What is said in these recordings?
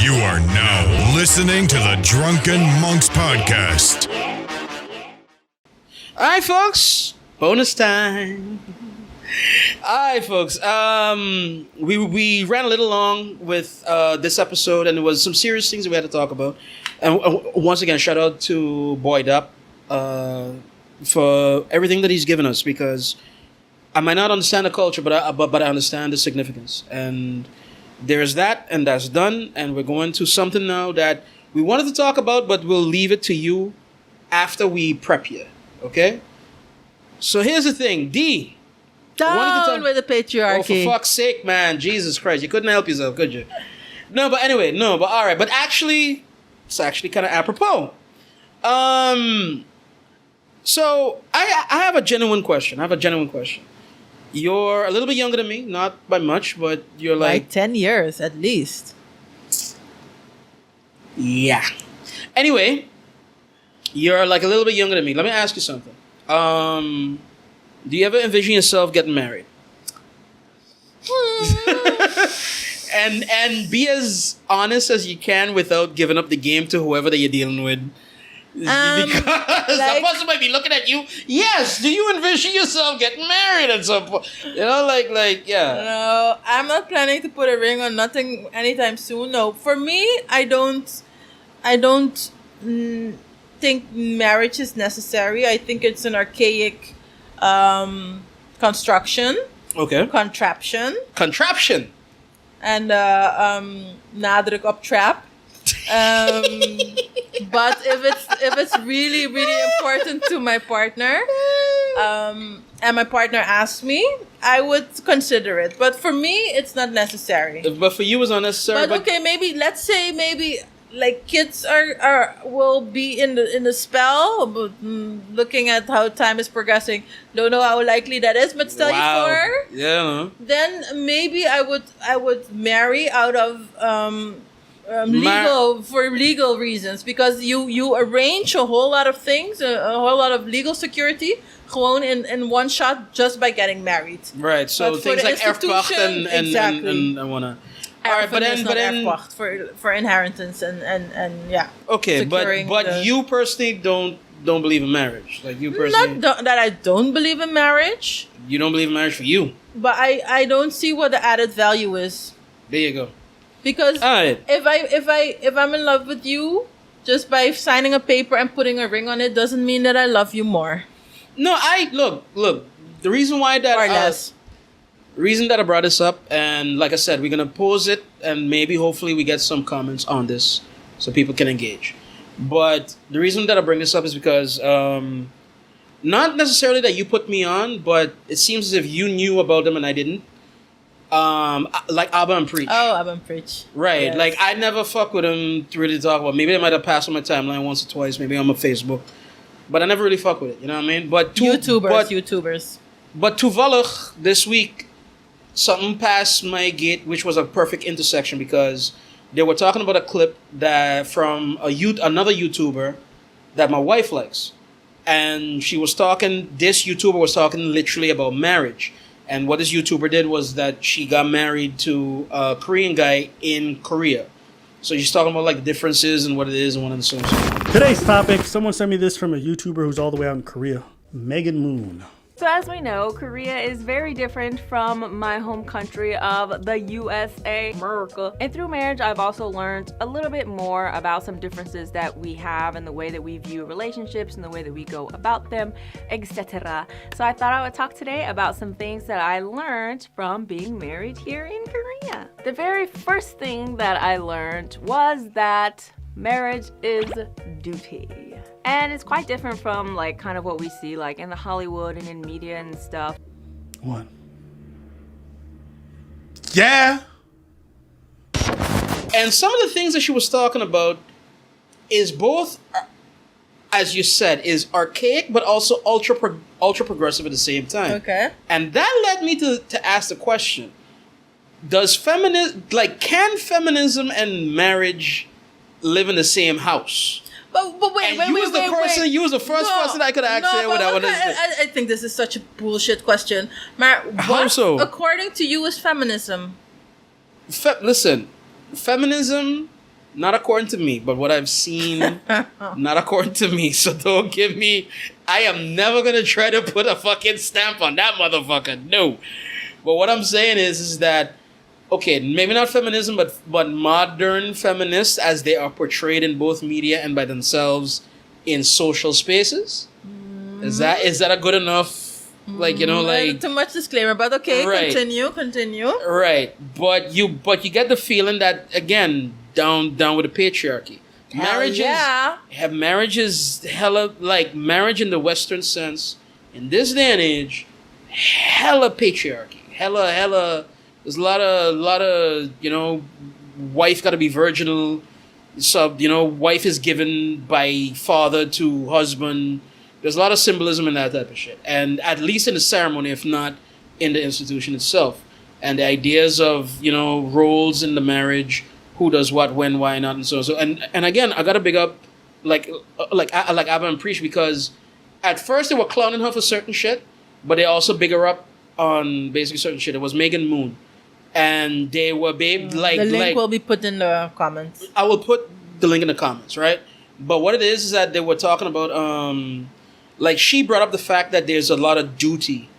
You are now listening to the Drunken Monks Podcast. All right, folks. Bonus time. All right, folks. We ran a little long with this episode, and there was some serious things we had to talk about. And once again, shout out to Boyd Up for everything that he's given us, because I might not understand the culture, but I understand the significance. And there's that, and that's done. And we're going to something now that we wanted to talk about, but we'll leave it to you after we prep you. Okay? So here's the thing. D. Down with the patriarchy. Oh, for fuck's sake, man. Jesus Christ. You couldn't help yourself, could you? No, but all right. But actually, it's actually kind of apropos. So I have a genuine question. You're a little bit younger than me, not by much, but you're like 10 years at least. Yeah. Anyway, you're like a little bit younger than me. Let me ask you something. Do you ever envision yourself getting married? and be as honest as you can without giving up the game to whoever that you're dealing with. Because the person might be looking at you. Yes, do you envision yourself getting married at some point? You know, yeah. No, I'm not planning to put a ring on nothing anytime soon. No, for me, I don't think marriage is necessary. I think it's an archaic construction. Okay. Contraption. And nadruk op trap. But if it's really, really important to my partner, and my partner asks me, I would consider it. But for me, it's not necessary. But for you, it's unnecessary. But okay, let's say like kids will be in the spell, but looking at how time is progressing, don't know how likely that is, but still, wow. for yeah, then maybe I would marry out of legal reasons, because you arrange a whole lot of things, a whole lot of legal security gewoon in one shot just by getting married. Right. So things like erfpacht and wanna. All right, but then for inheritance and yeah. Okay, but you personally don't believe in marriage. Like you personally. Not that I don't believe in marriage. You don't believe in marriage for you. But I don't see what the added value is. There you go. Because if I'm in love with you, just by signing a paper and putting a ring on it doesn't mean that I love you more. No, look. The reason why that or less. The reason that I brought this up, and like I said, we're gonna pose it, and maybe hopefully we get some comments on this so people can engage. But the reason that I bring this up is because not necessarily that you put me on, but it seems as if you knew about them and I didn't. Like Abba and Preach. Oh, Abba and Preach. Right. Yes. Like I never fuck with them to really talk about. Maybe they might have passed on my timeline once or twice, maybe on my Facebook. But I never really fuck with it, you know what I mean? But YouTubers. But toevallig this week, something passed my gate, which was a perfect intersection, because they were talking about a clip that from another YouTuber that my wife likes. And this YouTuber was talking literally about marriage. And what this YouTuber did was that she got married to a Korean guy in Korea. So she's talking about like the differences and what it is and what and so on. Today's topic, someone sent me this from a YouTuber who's all the way out in Korea, Megan Moon. So as we know, Korea is very different from my home country of the USA, America. And through marriage, I've also learned a little bit more about some differences that we have in the way that we view relationships and the way that we go about them, etc. So I thought I would talk today about some things that I learned from being married here in Korea. The very first thing that I learned was that marriage is duty. And it's quite different from like kind of what we see like in the Hollywood and in media and stuff. What? Yeah. And some of the things that she was talking about is both, as you said, is archaic, but also ultra progressive at the same time. Okay. And that led me to ask the question: can feminism and marriage live in the same house? But wait, You was the first person I could ask there without what I think this is such a bullshit question. How so? According to you, is feminism? Listen, feminism Not according to me, but what I've seen, not according to me. So don't give me. I am never gonna try to put a fucking stamp on that motherfucker. No. But what I'm saying is that, okay, maybe not feminism, but modern feminists as they are portrayed in both media and by themselves in social spaces. Is that a good enough, like, too much disclaimer, but okay, Right. Continue. Right, but you get the feeling that, again, down with the patriarchy. Marriage is hella, like, marriage in the Western sense in this day and age, hella patriarchy, hella. There's a lot of wife got to be virginal. So wife is given by father to husband. There's a lot of symbolism in that type of shit, and at least in the ceremony, if not in the institution itself, and the ideas of roles in the marriage. Who does what, when, why not, and so and again, I gotta big up like Abba and Preach, because at first they were clowning her for certain shit, but they also big her up on basically certain shit. It was Megan Moon, and they were the link will be put in the comments. I will put the link in the comments, right? But what it is that they were talking about, like she brought up the fact that there's a lot of duty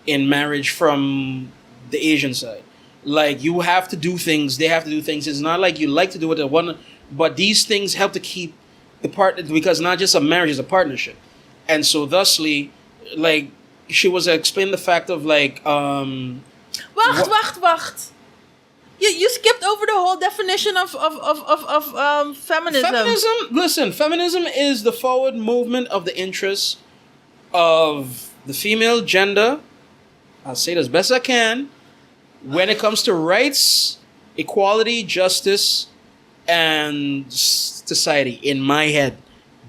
in marriage from the Asian side. Like, you have to do things, they have to do things. It's not like you like to do what they want, but these things help to keep the partner, because not just a marriage, it's a partnership. And so thusly, like, she was explaining the fact of like, Wacht. You skipped over the whole definition of feminism. Feminism is the forward movement of the interests of the female gender. I'll say it as best I can. When it comes to rights, equality, justice, and society, in my head,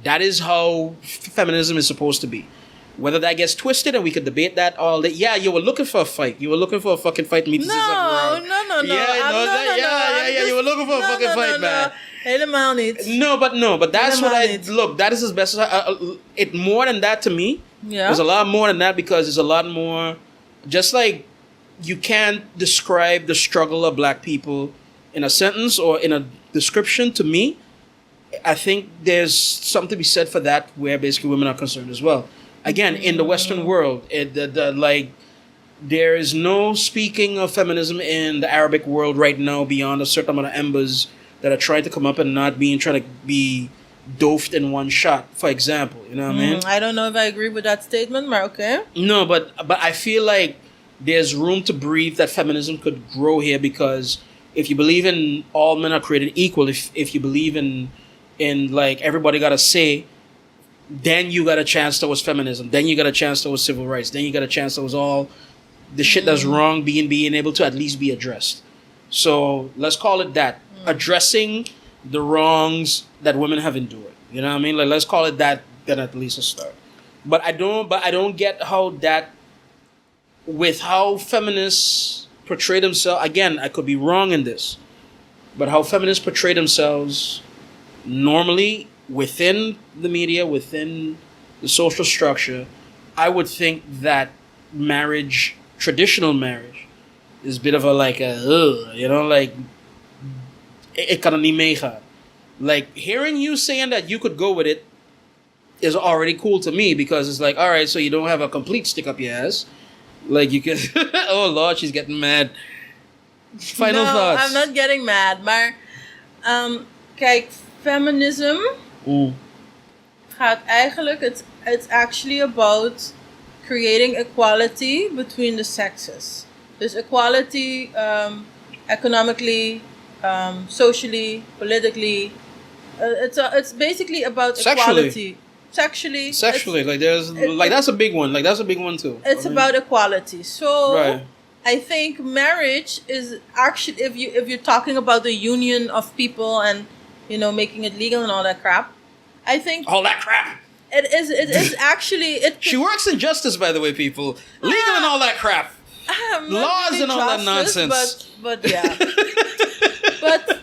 that is how feminism is supposed to be. Whether that gets twisted, and we could debate that all day. Yeah, you were looking for a fight. You were looking for a fucking fight. No. You were looking for a fucking fight, man. Helemaal niet. No, but that's what Helemaal niet. look. That is as best as it. More than that to me. Yeah. There's a lot more than that, because there's a lot more. Just like you can't describe the struggle of black people in a sentence or in a description. To me, I think there's something to be said for that, where basically women are concerned as well. Again, in the Western world, there is no speaking of feminism in the Arabic world right now beyond a certain amount of embers that are trying to come up and not trying to be doped in one shot, for example. You know what I mean? I don't know if I agree with that statement, but okay. No, but I feel like there's room to breathe that feminism could grow here, because if you believe in all men are created equal, if you believe in like everybody got a say, then you got a chance towards feminism. Then you got a chance towards civil rights. Then you got a chance towards all the shit that's wrong being able to at least be addressed. So let's call it that. Addressing the wrongs that women have endured. You know what I mean? Like, let's call it that. Then at least a start. But I don't get how that, with how feminists portray themselves. Again, I could be wrong in this, but how feminists portray themselves normally within the media, within the social structure, I would think that marriage, traditional marriage, is a bit of a like like it kan er niet meegaan. Like, hearing you saying that you could go with it is already cool to me, because it's like, all right, so you don't have a complete stick up your ass. Like, you can. Oh Lord, she's getting mad. Final thoughts. I'm not getting mad, maar kijk, feminism gaat eigenlijk, it's actually about creating equality between the sexes. Dus equality economically, socially, politically. It's basically about equality. Sexually, that's a big one. Like, that's a big one too. It's about equality. So right. I think marriage is actually, if you're talking about the union of people and making it legal and all that crap, I think all that crap. It is actually She works in justice, by the way, people. Legal and all that crap. Laws really and all that nonsense. But yeah. But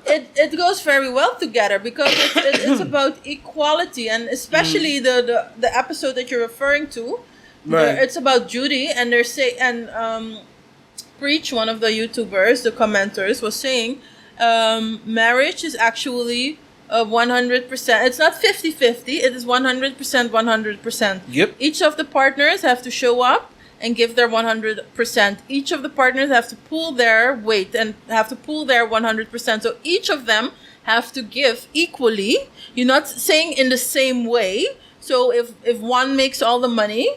it goes very well together, because it's about equality, and especially the episode that you're referring to. Right. It's about Judy, and they're Preach, one of the YouTubers, the commenters, was saying marriage is actually 100%. It's not 50-50. It is 100%, 100%. Yep. Each of the partners have to show up and give their 100%. Each of the partners have to pull their weight and have to pull their 100%. So each of them have to give equally. You're not saying in the same way. So if one makes all the money,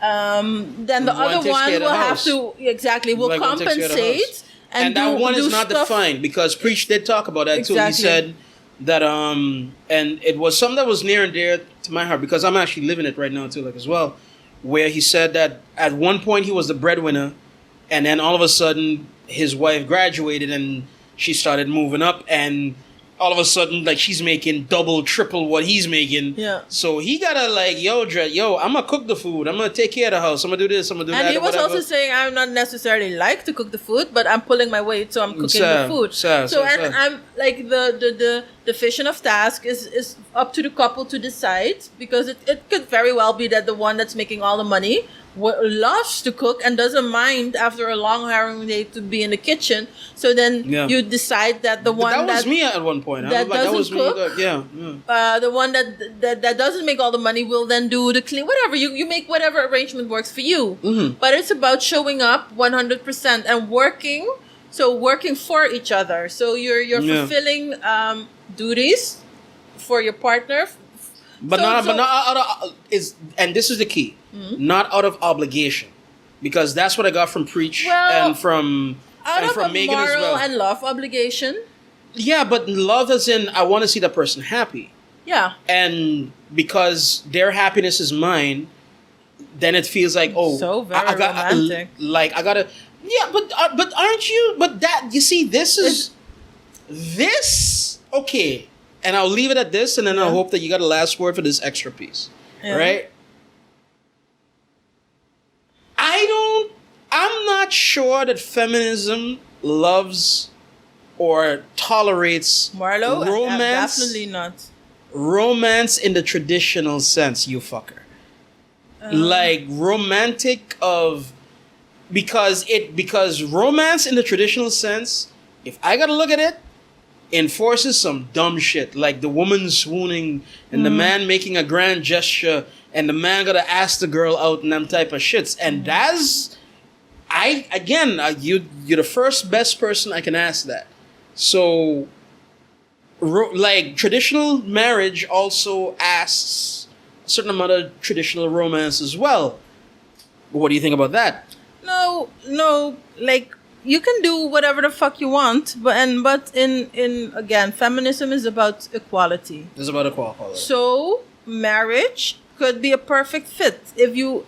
then the other one will have to will Like one takes care of the compensate. house. And that one is not defined, because Preach did talk about that too. He said that and it was something that was near and dear to my heart, because I'm actually living it right now too, like as well, where he said that at one point he was the breadwinner, and then all of a sudden his wife graduated and she started moving up, and all of a sudden, like, she's making double, triple what he's making. Yeah. So he gotta, like, yo, I'm gonna cook the food. I'm gonna take care of the house. I'm gonna do this. I'm gonna do that. And he was whatever. also saying, I'm not necessarily like to cook the food, but I'm pulling my weight, so I'm cooking the food. I'm like the division of task is up to the couple to decide, because it could very well be that the one that's making all the money loves to cook and doesn't mind after a long harrowing day to be in the kitchen. So then you decide that the one that was me at one point. That doesn't cook, the one that doesn't make all the money will then do the clean, whatever. You make whatever arrangement works for you. Mm-hmm. But it's about showing up 100% and working. So working for each other. So you're fulfilling duties for your partner. But not out of and this is the key. Mm-hmm. Not out of obligation, because that's what I got from Preach and from Megan as well. And love obligation. Yeah, but love as in I want to see that person happy. Yeah. And because their happiness is mine, then it feels like, oh, so very romantic. I gotta. Yeah, but aren't you? But that, you see, this okay. And I'll leave it at this, and then I'll hope that you got a last word for this extra piece, right? I'm not sure that feminism loves or tolerates Marlo, romance. Definitely not. Romance in the traditional sense, you fucker. Like romantic because romance in the traditional sense, if I gotta look at it, enforces some dumb shit, like the woman swooning and the man making a grand gesture and the man gotta ask the girl out and them type of shits. And that's, you're the first best person I can ask that. So, like, traditional marriage also asks a certain amount of traditional romance as well. What do you think about that? No, like, you can do whatever the fuck you want, but in again, feminism is about equality. It's about equality. So marriage could be a perfect fit if you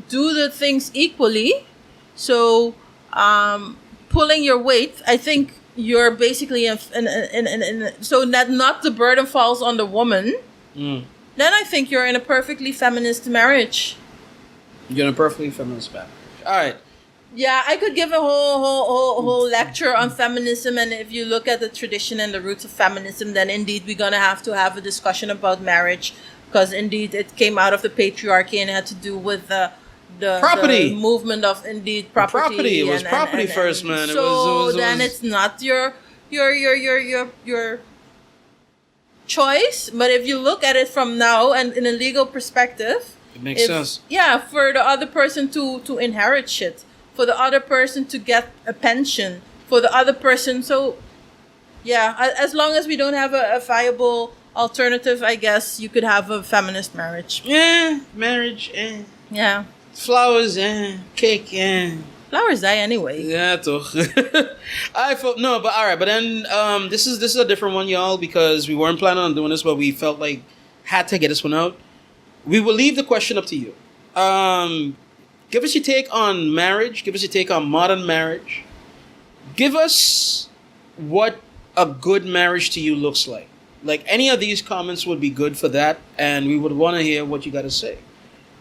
do the things equally. So pulling your weight, I think you're basically so that not the burden falls on the woman. Then I think you're in a perfectly feminist marriage. You're in a perfectly feminist marriage. All right. Yeah, I could give a whole lecture on feminism, and if you look at the tradition and the roots of feminism, then indeed we're gonna have to have a discussion about marriage, because indeed it came out of the patriarchy and it had to do with the property the movement of indeed property. It was property first, man. So it then was... it's not your choice, but if you look at it from now and in a legal perspective, it makes sense. Yeah, for the other person to inherit shit. For the other person to get a pension, for the other person. So, yeah, as long as we don't have a viable alternative, I guess you could have a feminist marriage. Yeah, marriage, Yeah. Flowers, cake, Flowers die anyway. Yeah, toch. I felt, no, but all right. But then this is a different one, y'all, because we weren't planning on doing this, but we felt like had to get this one out. We will leave the question up to you. Give us your take on marriage. Give us your take on modern marriage. Give us what a good marriage to you looks like. Like, any of these comments would be good for that, and we would want to hear what you got to say.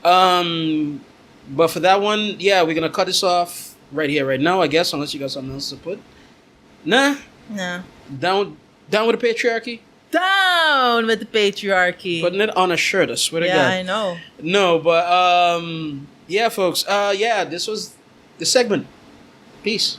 But for that one, yeah, we're going to cut this off right here, right now, I guess, unless you got something else to put. Nah. Down with the patriarchy? Down with the patriarchy. Putting it on a shirt, I swear to God. Yeah, I know. No, but... yeah, folks. This was the segment. Peace.